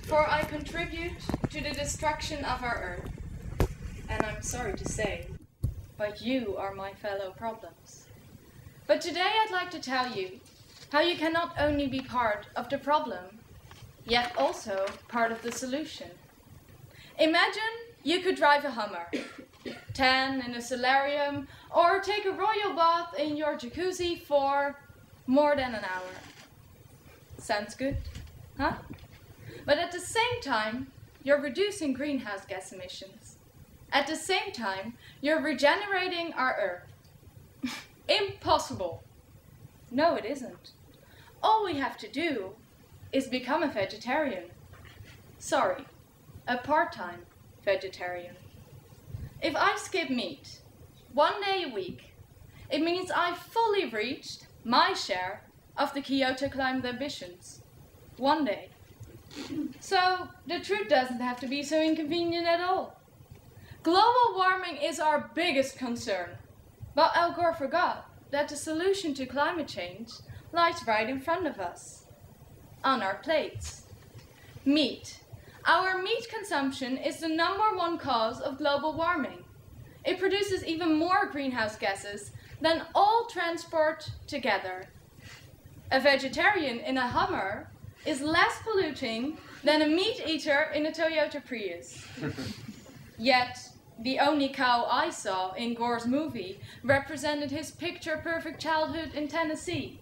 for I contribute to the destruction of our earth. And I'm sorry to say, but you are my fellow problems. But today I'd like to tell you how you can not only be part of the problem, yet also part of the solution. Imagine you could drive a Hummer, tan in a solarium, or take a royal bath in your jacuzzi for more than an hour. Sounds good, huh? But at the same time, you're reducing greenhouse gas emissions. At the same time, you're regenerating our earth. Impossible. No, it isn't. All we have to do is become a vegetarian. Sorry, a part-time vegetarian. If I skip meat 1 day a week, it means I've fully reached my share of the Kyoto climate ambitions. 1 day. So the truth doesn't have to be so inconvenient at all. Global warming is our biggest concern, but Al Gore forgot that the solution to climate change lies right in front of us, on our plates. Meat. Our meat consumption is the #1 cause of global warming. It produces even more greenhouse gases than all transport together. A vegetarian in a Hummer is less polluting than a meat eater in a Toyota Prius. Yet, the only cow I saw in Gore's movie represented his picture-perfect childhood in Tennessee.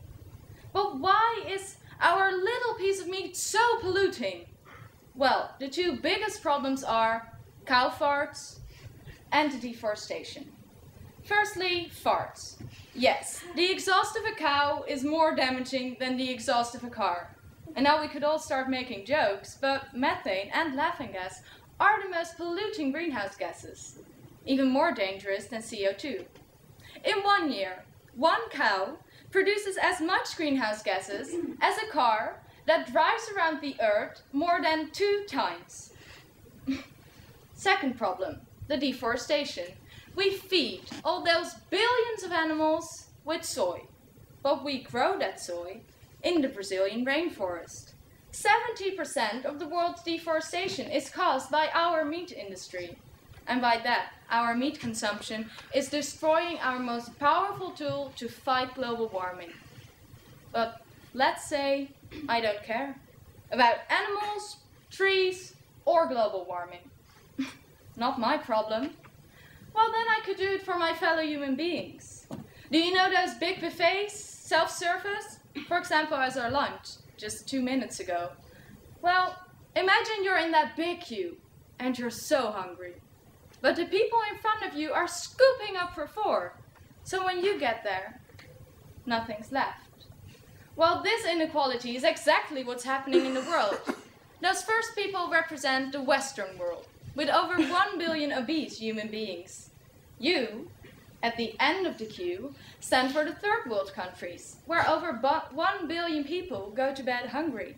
But why is our little piece of meat so polluting? Well, the two biggest problems are cow farts and deforestation. Firstly, farts. Yes, the exhaust of a cow is more damaging than the exhaust of a car. And now we could all start making jokes, but methane and laughing gas are the most polluting greenhouse gases, even more dangerous than CO2. In 1 year, 1 cow produces as much greenhouse gases as a car that drives around the earth more than 2 times. Second problem, the deforestation. We feed all those billions of animals with soy, but we grow that soy in the Brazilian rainforest. 70% of the world's deforestation is caused by our meat industry. And by that, our meat consumption is destroying our most powerful tool to fight global warming. But let's say I don't care about animals, trees, or global warming. Not my problem. Well, then I could do it for my fellow human beings. Do you know those big buffets, self-service? For example, as our lunch, just 2 minutes ago. Well, imagine you're in that big queue and you're so hungry. But the people in front of you are scooping up for 4. So when you get there, nothing's left. Well, this inequality is exactly what's happening in the world. Those first people represent the Western world, with over 1 billion obese human beings. You, at the end of the queue, stand for the third world countries, where over 1 billion people go to bed hungry.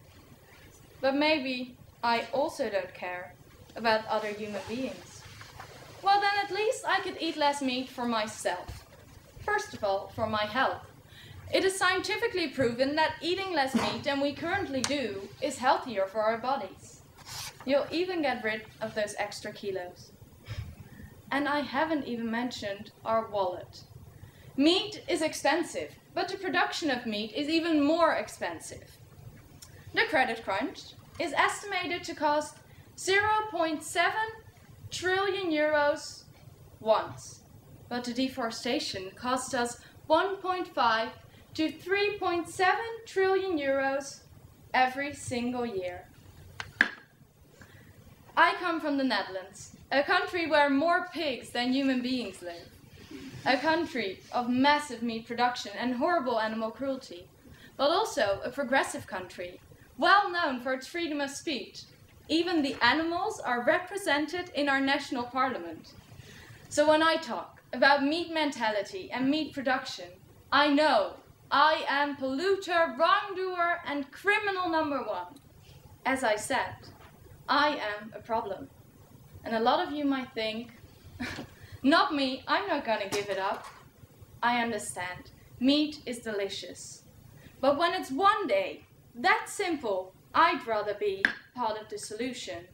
But maybe I also don't care about other human beings. Well, then at least I could eat less meat for myself. First of all, for my health. It is scientifically proven that eating less meat than we currently do is healthier for our bodies. You'll even get rid of those extra kilos. And I haven't even mentioned our wallet. Meat is expensive, but the production of meat is even more expensive. The credit crunch is estimated to cost 0.7 trillion euros once, but the deforestation costs us 1.5 to 3.7 trillion euros every single year. I come from the Netherlands, a country where more pigs than human beings live. A country of massive meat production and horrible animal cruelty, but also a progressive country, well known for its freedom of speech. Even the animals are represented in our national parliament. So when I talk about meat mentality and meat production, I know I am polluter, wrongdoer, and criminal #1. As I said, I am a problem. And a lot of you might think, not me, I'm not gonna give it up. I understand, meat is delicious. But when it's 1 day, that simple, I'd rather be part of the solution.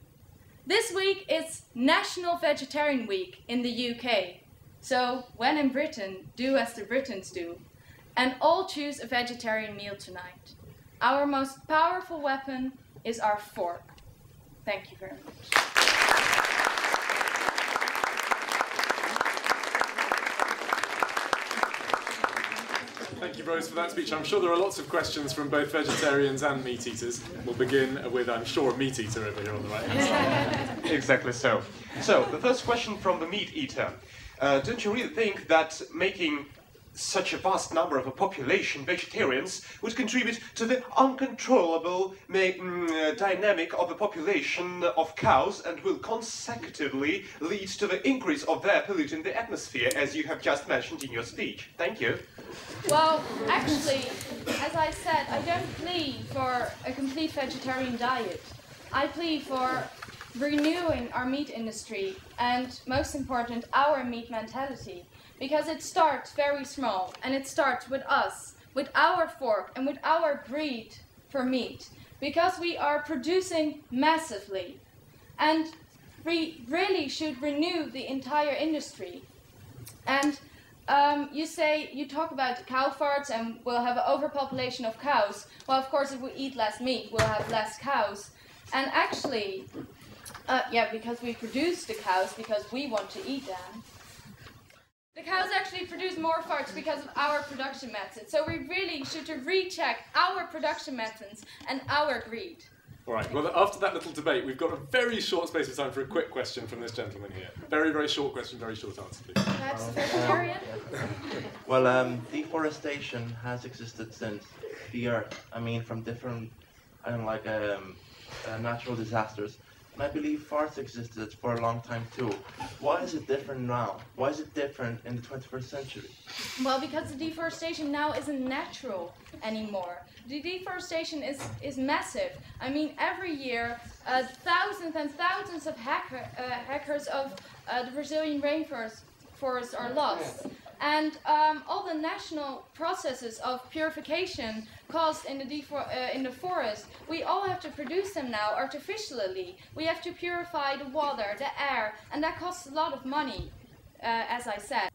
This week is National Vegetarian Week in the UK. So when in Britain, do as the Britons do, and all choose a vegetarian meal tonight. Our most powerful weapon is our fork. Thank you very much. Thank you, Roos, for that speech. I'm sure there are lots of questions from both vegetarians and meat eaters. We'll begin with, I'm sure, a meat eater over here on the right-hand side. Exactly so. So, the first question from the meat eater. Don't you really think that making such a vast number of a population vegetarians would contribute to the uncontrollable dynamic of the population of cows and will consecutively lead to the increase of their polluting the atmosphere, as you have just mentioned in your speech? Thank you. Well, actually, as I said, I don't plead for a complete vegetarian diet. I plead for renewing our meat industry and, most important, our meat mentality. Because it starts very small, and it starts with us, with our fork and with our greed for meat. Because we are producing massively. And we really should renew the entire industry. And you talk about cow farts and we'll have an overpopulation of cows. Well, of course, if we eat less meat, we'll have less cows. And actually, because we produce the cows because we want to eat them. The cows actually produce more farts because of our production methods. So we really should recheck our production methods and our greed. All right, well, after that little debate, we've got a very short space of time for a quick question from this gentleman here. Very, very short question, very short answer, please. Perhaps a vegetarian? Well, deforestation has existed since the Earth. I mean, from different, natural disasters. And I believe farts existed for a long time too. Why is it different now? Why is it different in the 21st century? Well, because the deforestation now isn't natural anymore. The deforestation is massive. I mean, every year, thousands and thousands of hectares of the Brazilian rainforests are lost. And all the national processes of purification caused in the forest, we all have to produce them now artificially. We have to purify the water, the air, and that costs a lot of money, as I said.